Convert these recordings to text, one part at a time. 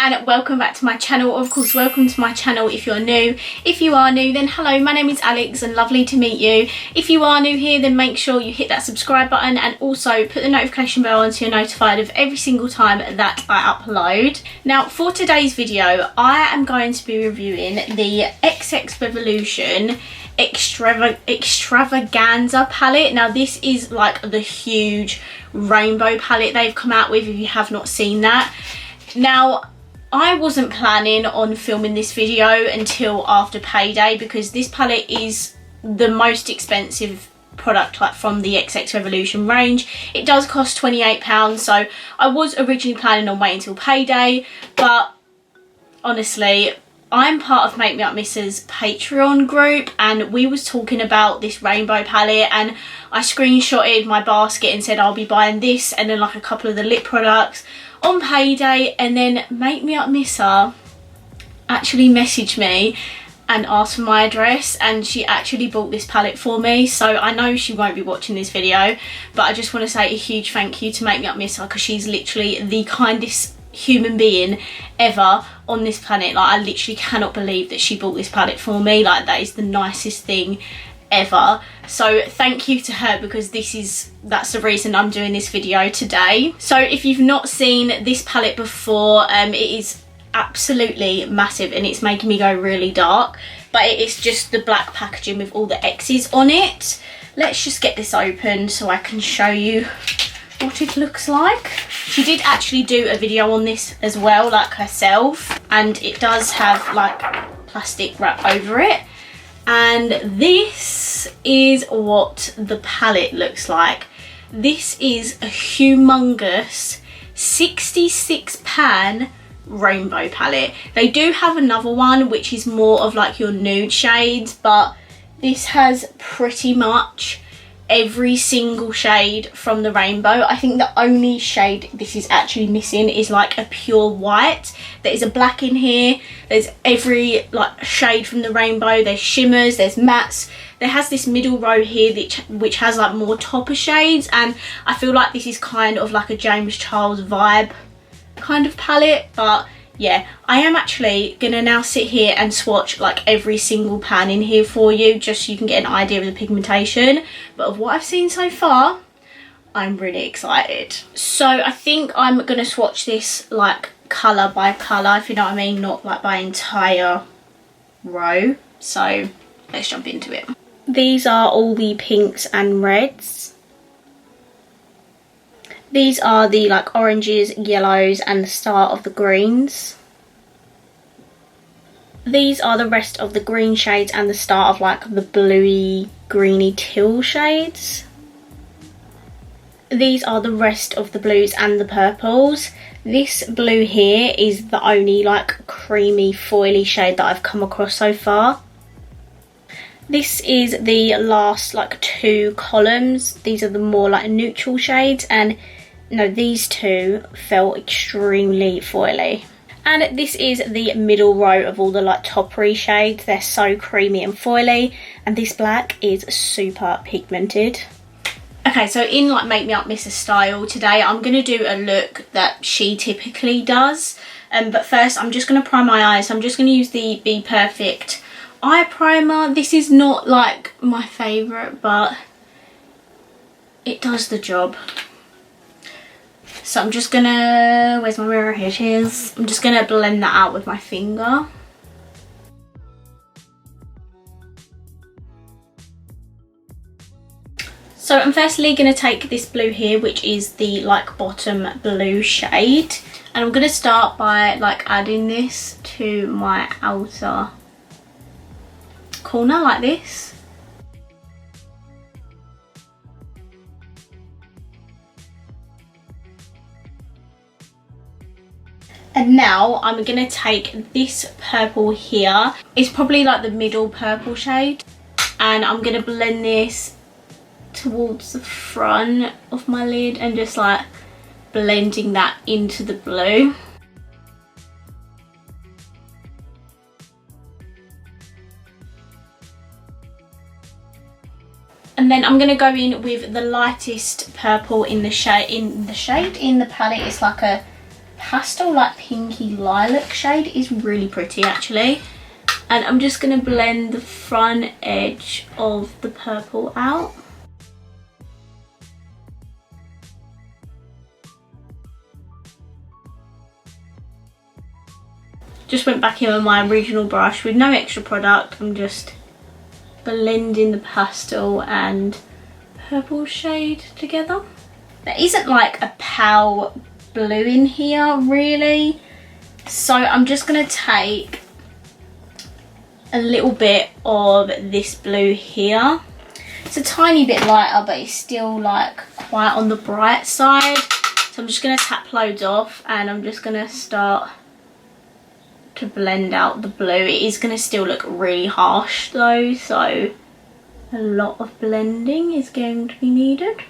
and welcome back to my channel. Of course, welcome to my channel if you're new. If you are new, then hello, my name is Alex and lovely to meet you. If you are new here, then make sure you hit that subscribe button and also put the notification bell on so you're notified of every single time that I upload. Now, for today's video, I am going to be reviewing the XXREVOLUTION XXTRAVAGANZA palette. Now, this is like the huge rainbow palette they've come out with, if you have not seen that. Now, I wasn't planning on filming this video until after payday because this palette is the most expensive product like from the XXREVOLUTION range. It does cost £28, so I was originally planning on waiting until payday, but honestly, I'm part of Make Me Up Missa's Patreon group and we was talking about this rainbow palette, and I screenshotted my basket and said I'll be buying this and then like a couple of the lip products on payday, and then Make Me Up Missa actually messaged me and asked for my address, and she actually bought this palette for me. So I know she won't be watching this video, but I just want to say a huge thank you to Make Me Up Missa because she's literally the kindest human being ever on this planet. Like, I literally cannot believe that she bought this palette for me. Like, that is the nicest thing ever. So thank you to her because that's the reason I'm doing this video today. So if you've not seen this palette before, it is absolutely massive and it's making me go really dark, but it is just the black packaging with all the X's on it. Let's just get this open so I can show you what it looks like. She did actually do a video on this as well, like herself, and it does have like plastic wrap over it. And this is what the palette looks like. This is a humongous 66 pan rainbow palette. They do have another one which is more of like your nude shades, but this has pretty much every single shade from the rainbow. I think the only shade this is actually missing is like a pure white. There is a black in here. There's every like shade from the rainbow. There's shimmers, there's mattes. There has this middle row here which has like more topper shades, and I feel like this is kind of like a James Charles vibe kind of palette. But yeah, I am actually gonna now sit here and swatch like every single pan in here for you, just so you can get an idea of the pigmentation. But of what I've seen so far, I'm really excited. So I think I'm gonna swatch this like colour by colour, if you know what I mean, not like by entire row. So let's jump into it. These are all the pinks and reds. These are the like oranges, yellows and the start of the greens. These are the rest of the green shades and the start of like the bluey, greeny teal shades. These are the rest of the blues and the purples. This blue here is the only like creamy foily shade that I've come across so far. This is the last like two columns. These are the more like neutral shades, and no, these two felt extremely foily. And this is the middle row of all the like toppery shades. They're so creamy and foily, and this black is super pigmented. Okay, so in like Make Me Up Missa style today, I'm going to do a look that she typically does. But first, I'm just going to prime my eyes. So I'm just going to use the Be Perfect eye primer. This is not like my favourite, but it does the job. So I'm just gonna, where's my mirror? Here it is. I'm just gonna blend that out with my finger. So I'm firstly gonna take this blue here, which is the like bottom blue shade, and I'm gonna start by like adding this to my outer corner like this. And now I'm going to take this purple here. It's probably like the middle purple shade. And I'm going to blend this towards the front of my lid and just like blending that into the blue. And then I'm going to go in with the lightest purple in the palette. It's like a pastel like pinky lilac shade is really pretty actually. And I'm just going to blend the front edge of the purple out. Just went back in with my original brush with no extra product. I'm just blending the pastel and purple shade together. There isn't like a pale blue in here really, so I'm just going to take a little bit of this blue here. It's a tiny bit lighter, but it's still like quite on the bright side, so I'm just going to tap loads off and I'm just going to start to blend out the blue. It is going to still look really harsh though, so a lot of blending is going to be needed.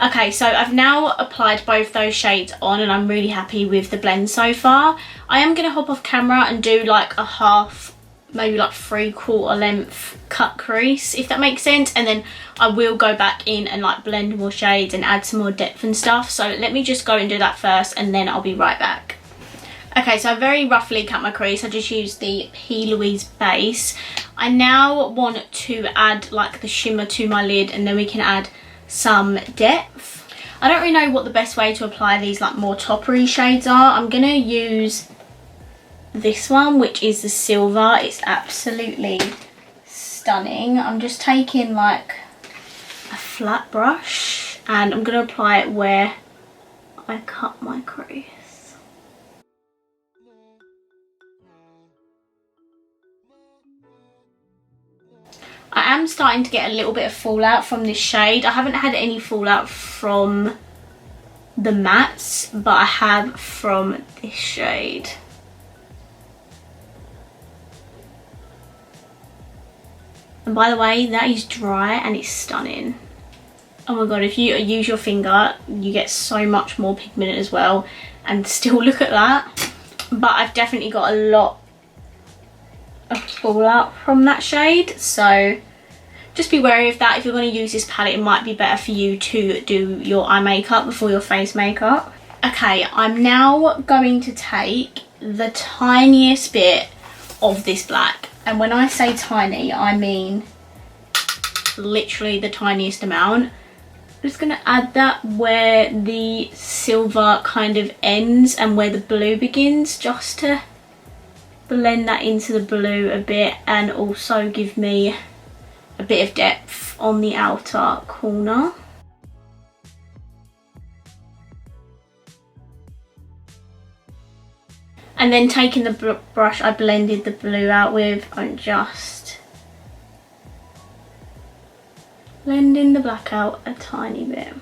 Okay, so I've now applied both those shades on and I'm really happy with the blend so far. I am going to hop off camera and do like a half, maybe like 3/4 length cut crease, if that makes sense, and then I will go back in and like blend more shades and add some more depth and stuff. So let me just go and do that first and then I'll be right back. Okay, so I very roughly cut my crease. I just used the P. Louise base. I now want to add like the shimmer to my lid and then we can add some depth. I don't really know what the best way to apply these like more toppery shades are. I'm gonna use this one, which is the silver. It's absolutely stunning. I'm just taking like a flat brush and I'm gonna apply it where I cut my crease. I am starting to get a little bit of fallout from this shade. I haven't had any fallout from the mattes, but I have from this shade. And by the way, that is dry and it's stunning. Oh my god, if you use your finger, you get so much more pigment as well. And still look at that. But I've definitely got a lot of fallout from that shade, so just be wary of that. If you're going to use this palette, it might be better for you to do your eye makeup before your face makeup. Okay, I'm now going to take the tiniest bit of this black, and when I say tiny I mean literally the tiniest amount. I'm just going to add that where the silver kind of ends and where the blue begins, just to blend that into the blue a bit and also give me a bit of depth on the outer corner. And then taking the brush I blended the blue out with, I'm just blending the black out a tiny bit.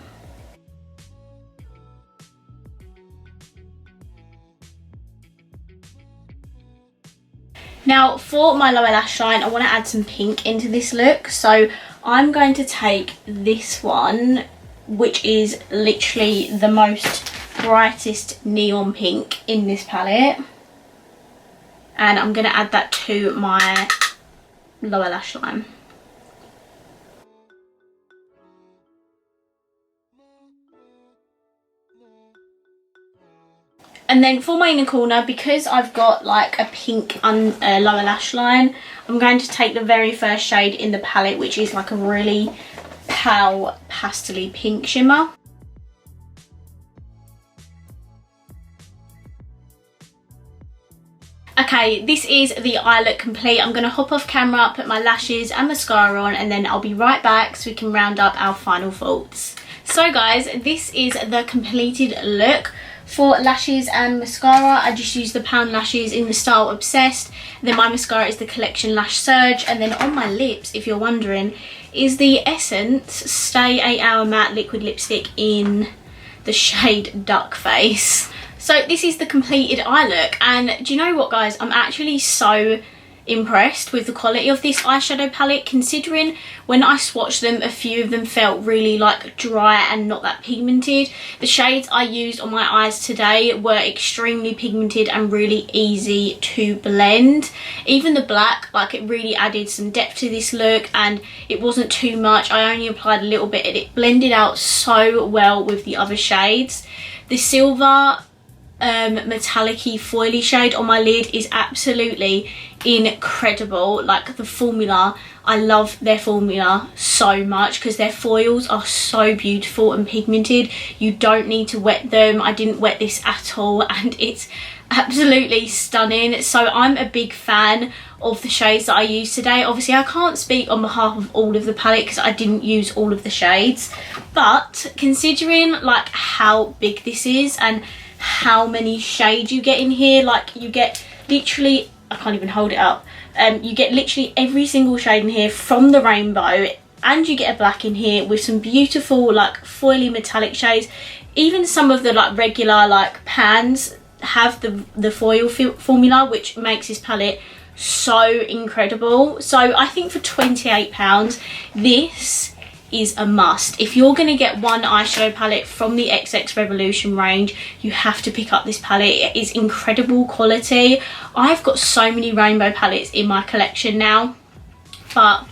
Now for my lower lash line, I want to add some pink into this look. So I'm going to take this one, which is literally the most brightest neon pink in this palette. And I'm going to add that to my lower lash line. And then for my inner corner, because I've got like a pink lower lash line, I'm going to take the very first shade in the palette, which is like a really pale pastel-y pink shimmer. Okay, this is the eye look complete. I'm going to hop off camera, put my lashes and mascara on, and then I'll be right back so we can round up our final thoughts. So guys, this is the completed look. For lashes and mascara, I just use the Pound lashes in the style Obsessed. Then my mascara is the Collection Lash Surge. And then on my lips, if you're wondering, is the Essence Stay 8 Hour Matte Liquid Lipstick in the shade Duck Face. So this is the completed eye look. And do you know what guys, I'm actually so impressed with the quality of this eyeshadow palette, considering when I swatched them, a few of them felt really like dry and not that pigmented. The shades I used on my eyes today were extremely pigmented and really easy to blend. Even the black, like, it really added some depth to this look, and it wasn't too much. I only applied a little bit and it blended out so well with the other shades. The silver metallic-y foily shade on my lid is absolutely incredible. Like, the formula, I love their formula so much because their foils are so beautiful and pigmented. You don't need to wet them. I didn't wet this at all and it's absolutely stunning. So I'm a big fan of the shades that I used today. Obviously I can't speak on behalf of all of the palette because I didn't use all of the shades, but considering like how big this is and how many shades you get in here, like you get literally, I can't even hold it up, you get literally every single shade in here from the rainbow, and you get a black in here with some beautiful like foily metallic shades. Even some of the like regular like pans have the foil formula, which makes this palette so incredible. So I think for £28 this is a must. If you're going to get one eyeshadow palette from the XXREVOLUTION range, you have to pick up this palette. It is incredible quality. I've got so many rainbow palettes in my collection now, but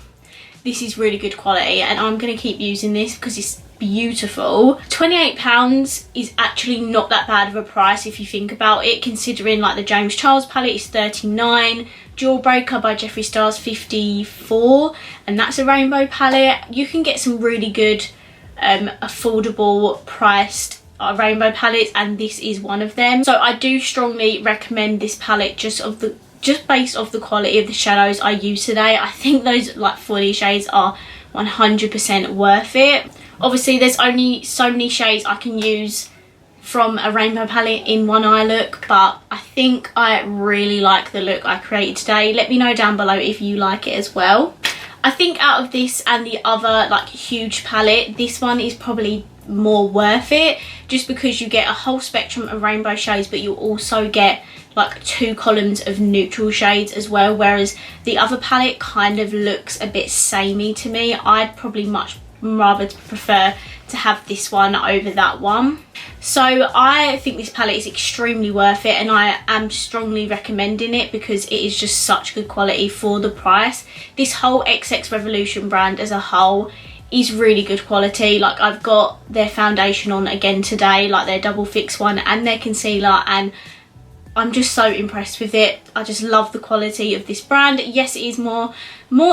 this is really good quality and I'm going to keep using this because it's beautiful. £28 is actually not that bad of a price if you think about it, considering like the James Charles palette is £39, Jawbreaker by Jeffree Star's £54, and that's a rainbow palette. You can get some really good affordable priced rainbow palettes, and this is one of them. So I do strongly recommend this palette just based off the quality of the shadows I used today. I think those like foily shades are 100% worth it. Obviously there's only so many shades I can use from a rainbow palette in one eye look, but I think I really like the look I created today. Let me know down below if you like it as well. I think out of this and the other like huge palette, this one is probably more worth it, just because you get a whole spectrum of rainbow shades, but you also get like 2 columns of neutral shades as well, whereas the other palette kind of looks a bit samey to me. I'd probably much rather prefer to have this one over that one. So I think this palette is extremely worth it and I am strongly recommending it because it is just such good quality for the price. This whole XXREVOLUTION brand as a whole is really good quality. Like, I've got their foundation on again today, like their double fix one and their concealer, and I'm just so impressed with it. I just love the quality of this brand. Yes, it is more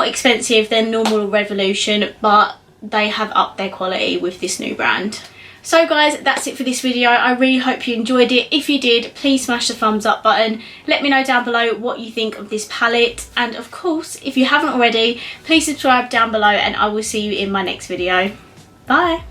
expensive than normal Revolution, but they have upped their quality with this new brand. So guys, that's it for this video. I really hope you enjoyed it. If you did, please smash the thumbs up button. Let me know down below what you think of this palette, and of course if you haven't already, please subscribe down below and I will see you in my next video. Bye.